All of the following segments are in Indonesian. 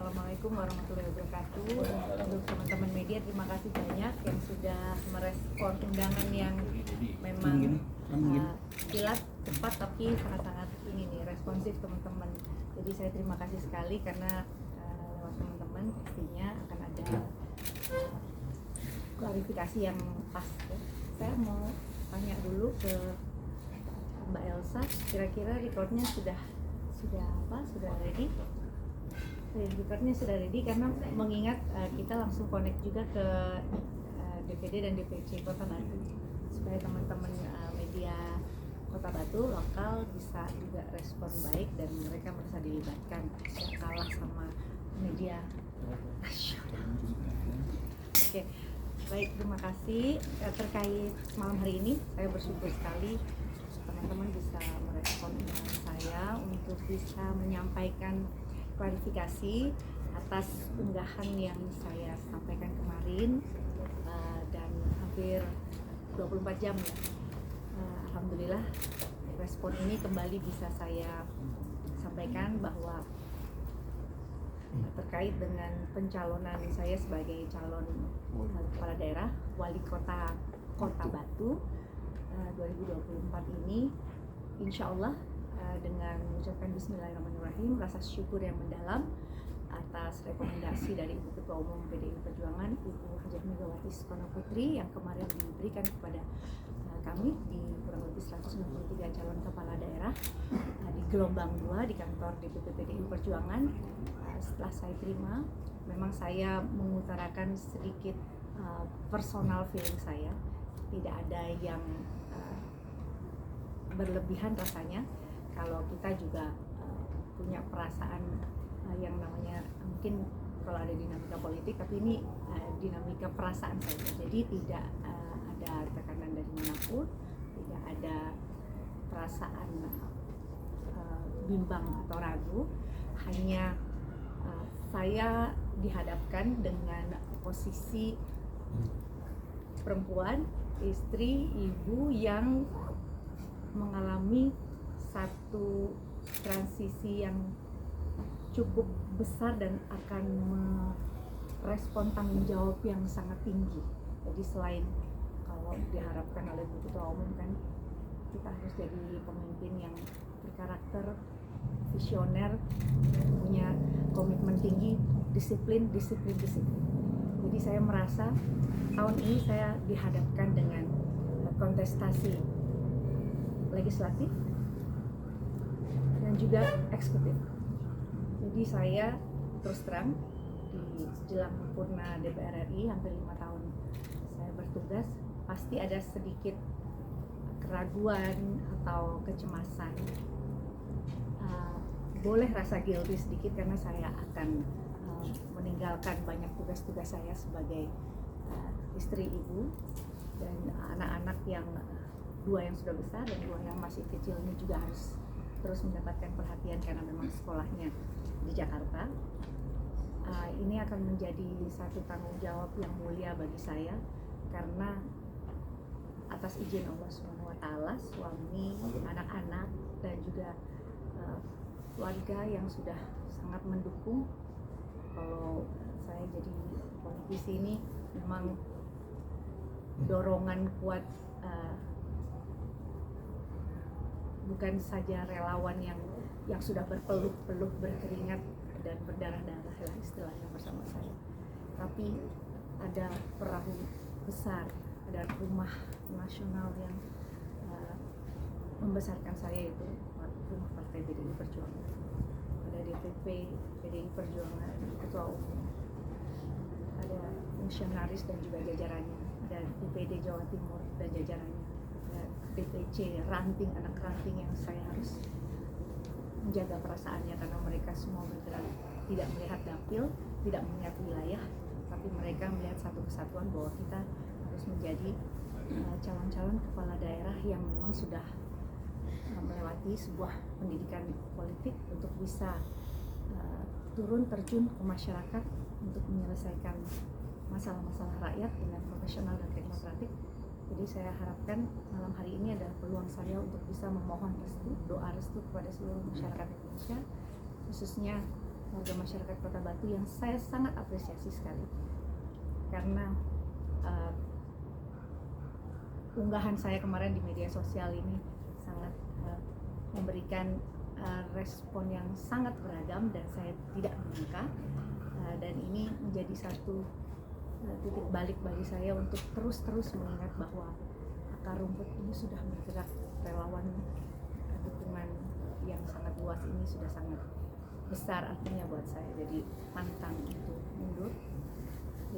Assalamualaikum warahmatullahi wabarakatuh. Untuk teman-teman media, terima kasih banyak yang sudah merespon undangan yang memang kilat, cepat, tapi sangat-sangat ini nih responsif teman-teman. Jadi saya terima kasih sekali karena lewat teman-teman pastinya akan ada klarifikasi yang pas. Ya. Saya mau tanya dulu ke Mbak Elsa, kira-kira recordnya sudah ready? Recordnya sudah ready karena mengingat kita langsung connect juga ke DPD dan DPC Kota Batu supaya teman-teman media Kota Batu lokal bisa juga respon baik dan mereka merasa dilibatkan, tidak kalah sama media nasional. Oke, baik, terima kasih. Terkait malam hari ini saya bersyukur sekali teman-teman bisa merespon undangan saya untuk bisa menyampaikan klarifikasi atas unggahan yang saya sampaikan kemarin dan hampir 24 jam ya. Alhamdulillah respon ini kembali bisa saya sampaikan bahwa terkait dengan pencalonan saya sebagai calon kepala daerah wali kota Kota Batu 2024 ini, insya Allah dengan mengucapkan Bismillahirrahmanirrahim, rasa syukur yang mendalam atas rekomendasi dari Ibu Ketua Umum PDI Perjuangan Ibu Hajah Megawati Soekarno Putri yang kemarin diberikan kepada kami di kurang lebih 193 calon kepala daerah di gelombang 2 di kantor DPP PDI Perjuangan. Setelah saya terima, memang saya mengutarakan sedikit personal feeling saya, tidak ada yang berlebihan rasanya. Kalau kita juga punya perasaan yang namanya mungkin kalau ada dinamika politik, tapi ini dinamika perasaan saja. Jadi tidak ada tekanan dari manapun, tidak ada perasaan bimbang atau ragu. Hanya saya dihadapkan dengan posisi perempuan, istri, ibu yang mengalami satu transisi yang cukup besar dan akan merespon tanggung jawab yang sangat tinggi. Jadi selain kalau diharapkan oleh Bu Ketua Umum kan kita harus jadi pemimpin yang berkarakter, visioner, punya komitmen tinggi, disiplin. Jadi saya merasa tahun ini saya dihadapkan dengan kontestasi legislatif dan juga eksekutif. Jadi saya terus terang di jelang purna DPR RI hampir 5 tahun saya bertugas, pasti ada sedikit keraguan atau kecemasan. Boleh rasa guilty sedikit karena saya akan meninggalkan banyak tugas-tugas saya sebagai istri, ibu, dan anak-anak yang 2 yang sudah besar dan 2 yang masih kecil ini juga harus terus mendapatkan perhatian karena memang sekolahnya di Jakarta. Ini akan menjadi satu tanggung jawab yang mulia bagi saya karena atas izin Allah SWT, suami, anak-anak, dan juga keluarga yang sudah sangat mendukung. Kalau saya jadi politisi ini memang dorongan kuat, bukan saja relawan yang sudah berpeluh-peluh, berkeringat dan berdarah-darah lah istilahnya bersama saya, tapi ada perahu besar, ada rumah nasional yang membesarkan saya, itu rumah Partai PDI Perjuangan. Ada DPP PDI Perjuangan, Ketua Umum, ada fungsionaris dan juga jajarannya, ada DPD Jawa Timur dan jajarannya, ada DPC ranting, anak ranting yang saya harus menjaga perasaannya karena mereka semua bergerak tidak melihat dapil, tidak melihat wilayah, tapi mereka melihat satu kesatuan bahwa kita harus menjadi calon-calon kepala daerah yang memang sudah melewati sebuah pendidikan politik untuk bisa turun terjun ke masyarakat untuk menyelesaikan masalah-masalah rakyat dengan profesional dan teknokratik. Jadi saya harapkan malam hari ini adalah peluang saya untuk bisa memohon restu, doa restu kepada seluruh masyarakat Indonesia, khususnya warga masyarakat Kota Batu yang saya sangat apresiasi sekali, karena unggahan saya kemarin di media sosial ini sangat memberikan respon yang sangat beragam dan saya tidak menyangka, dan ini menjadi satu titik balik bagi saya untuk terus mengingat bahwa akar rumput ini sudah bergerak, relawan dukungan yang sangat luas ini sudah sangat besar artinya buat saya, jadi pantang untuk mundur.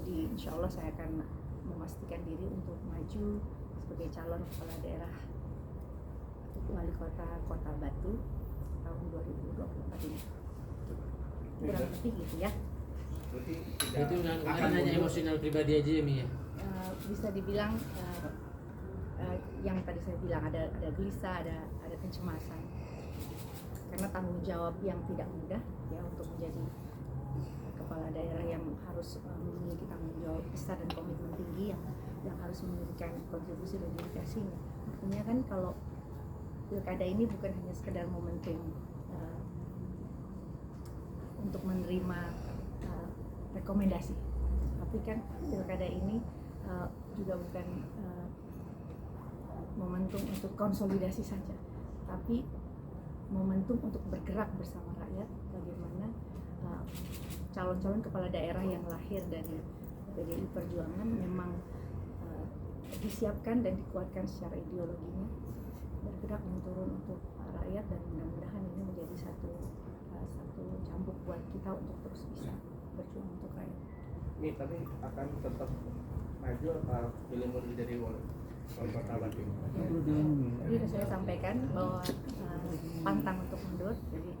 Jadi insya Allah saya akan memastikan diri untuk maju sebagai calon kepala daerah wali kota Kota Batu tahun 2024 ini. Kurang lebih gitu ya. Itu bukan hanya emosional pribadi aja ya, Mi ya? Bisa dibilang yang tadi saya bilang ada gelisah, ada kecemasan, karena tanggung jawab yang tidak mudah ya untuk menjadi kepala daerah yang harus memiliki tanggung jawab besar dan komitmen tinggi yang harus memberikan kontribusi dan dedikasinya. Artinya kan kalau pilkada ini bukan hanya sekedar momentum untuk menerima rekomendasi, tapi kan pilkada ini juga bukan momentum untuk konsolidasi saja, tapi momentum untuk bergerak bersama rakyat. Bagaimana calon-calon kepala daerah yang lahir dari PDI Perjuangan memang disiapkan dan dikuatkan secara ideologinya, bergerak menurun untuk rakyat, dan mudah-mudahan ini menjadi satu cambuk buat kita untuk terus bisa berjuang untuk rakyat. Ini tapi akan tetap maju atau pilih mundur dari wali kota Batu? Jadi sudah saya sampaikan bahwa pantang untuk mundur, jadi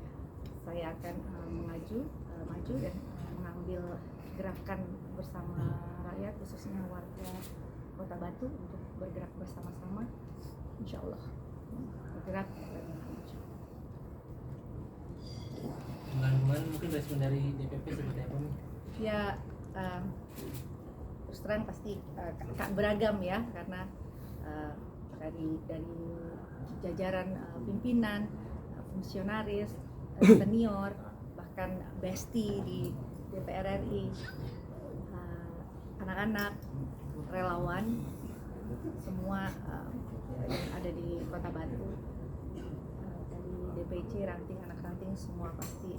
saya akan maju dan mengambil gerakan bersama rakyat, khususnya warga Kota Batu, untuk bergerak bersama-sama, insya Allah bergerak dan maju. Bulan-bulan mungkin respon dari DPP seperti apa, Mi? Ya terus terang pasti beragam ya, karena dari jajaran pimpinan, fungsionaris, senior, bahkan besti di DPR RI, anak-anak, relawan, semua yang ada di Kota Batu, dari DPC, ranting, anak ranting, semua pasti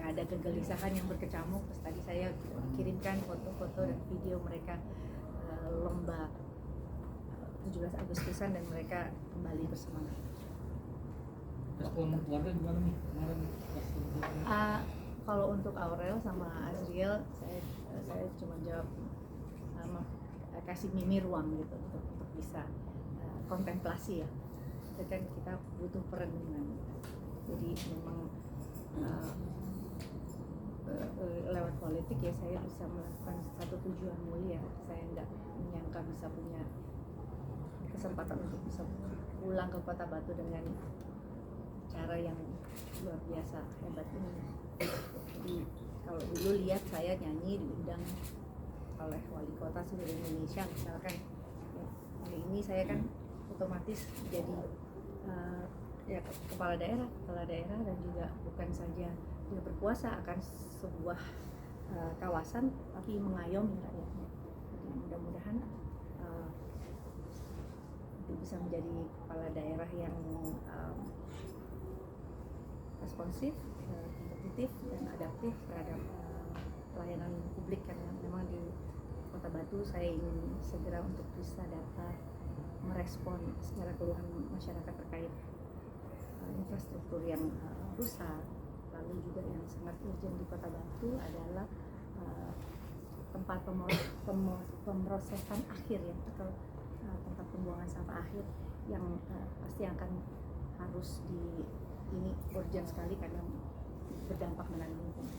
ada kegelisahan yang berkecamuk. Terus tadi saya kirimkan foto-foto dan video mereka lomba 17 Agustusan dan mereka kembali bersemangat. Respon warga gimana nih kemarin? Kalau untuk Aurel sama Azriel, saya cuma jawab kasih Mimi ruang gitu untuk bisa kontemplasi ya. Itu kan kita butuh perenungan. Jadi memang lewat politik ya saya bisa melakukan satu tujuan mulia. Saya nggak menyangka bisa punya kesempatan untuk bisa pulang ke Kota Batu dengan cara yang luar biasa hebat ini. Jadi kalau dulu lihat saya nyanyi diundang oleh wali kota seluruh Indonesia misalkan, ya, hari ini saya kan otomatis jadi ya kepala daerah dan juga bukan saja dia berkuasa akan sebuah kawasan, tapi mengayomi rakyatnya. Jadi mudah-mudahan bisa menjadi kepala daerah yang responsif, kompetitif dan adaptif terhadap pelayanan publik, karena memang di Kota Batu saya ingin segera untuk bisa dapat merespon secara keluhan masyarakat terkait infrastruktur yang rusak. Lalu juga yang sangat urgent di Kota Batu adalah tempat pemrosesan akhir ya, atau tempat pembuangan sampah akhir yang pasti akan harus ini urgent sekali karena berdampak dengan lingkungan.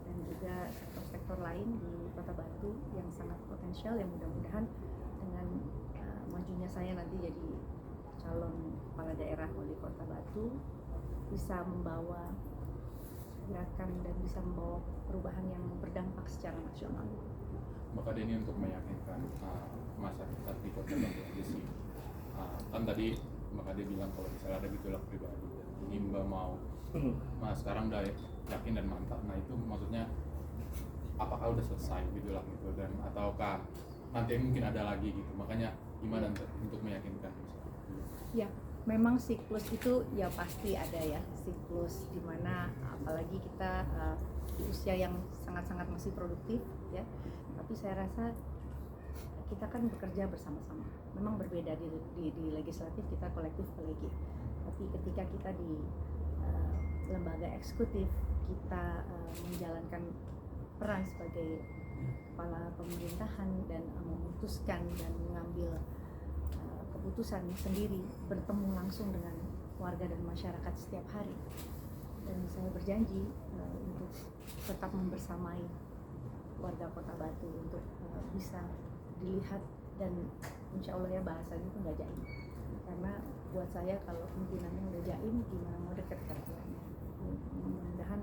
Dan juga sektor-sektor lain di Kota Batu yang sangat potensial, yang mudah-mudahan dengan majunya saya nanti jadi calon kepala daerah wali Kota Batu bisa membawa gerakan dan bisa membawa perubahan yang berdampak secara nasional. Maka ini untuk meyakinkan masyarakat di Kota Batu aja sih. Kan tadi Mbak Kade bilang kalau misalnya ada gejolak pribadi, ini Mbak mau Mas sekarang udah yakin dan mantap. Nah itu maksudnya apakah udah selesai gitu lah gitu, dan ataukah nanti mungkin ada lagi gitu, makanya gimana untuk meyakinkan? Ya, memang siklus itu ya pasti ada ya, siklus dimana apalagi kita di usia yang sangat-sangat masih produktif ya, tapi saya rasa kita kan bekerja bersama-sama. Memang berbeda di legislatif, kita kolektif kolegi, tapi ketika kita di lembaga eksekutif, kita menjalankan peran sebagai kepala pemerintahan dan memutuskan dan mengambil keputusan sendiri, bertemu langsung dengan warga dan masyarakat setiap hari, dan saya berjanji untuk tetap membersamai warga Kota Batu untuk bisa dilihat, dan insya Allah ya bahasanya itu nggak jaim, karena buat saya kalau pimpinannya udah jaim gimana mau dekat ke rakyatnya. Mudah-mudahan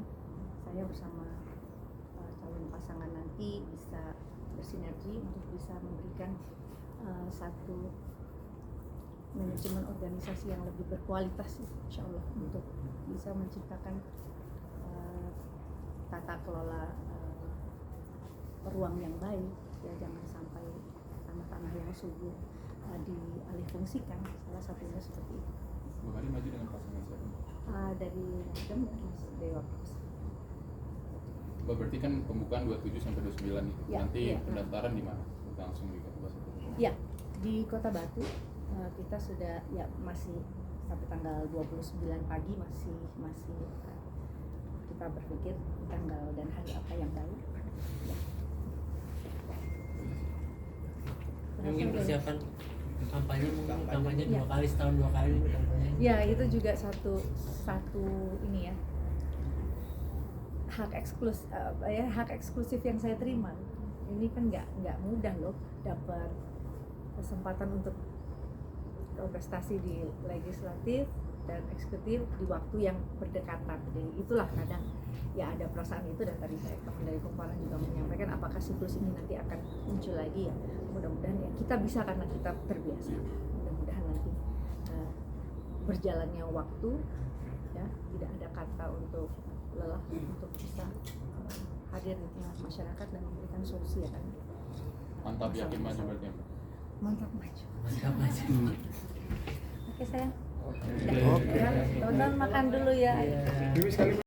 saya bersama calon pasangan nanti bisa bersinergi untuk bisa memberikan satu manajemen organisasi yang lebih berkualitas insya Allah, untuk bisa menciptakan tata kelola ruang yang baik ya, jangan sampai tanah-tanah yang subur dialihfungsikan, salah satunya seperti itu. Bu Hari maju dengan pasangan siapa? Dari Nasdem dan Mas Dewa Pras. Berarti kan pembukaan 27 sampai 29 itu. Ya, Nanti ya. pendaftaran di mana? Langsung di Kota Batu. Ya, di Kota Batu kita sudah ya masih sampai tanggal 29 pagi masih kita berpikir tanggal dan hari apa yang baik. Ya. Mungkin persiapan kampanye, mungkin kampanye Ya. 2 kali setahun 2 kali kampanye. Ya, itu juga satu ini ya, hak eksklusif yang saya terima. Ini kan nggak mudah loh dapat kesempatan untuk berprestasi di legislatif dan eksekutif di waktu yang berdekatan. Jadi itulah kadang ya ada perasaan itu, dan tadi saya teman dari Kumparan juga menyampaikan apakah siklus ini nanti akan muncul lagi ya. Mudah-mudahan ya kita bisa, karena kita terbiasa. Mudah-mudahan nanti berjalannya waktu ya tidak ada kata untuk lelah untuk bisa hadir di tengah masyarakat dan memberikan solusi ya kan. Mantap, yakin maju berarti ya? Mantap maju. Mantap aja. Oke sayang. Oke. Ya, tonton makan dulu ya. Iya.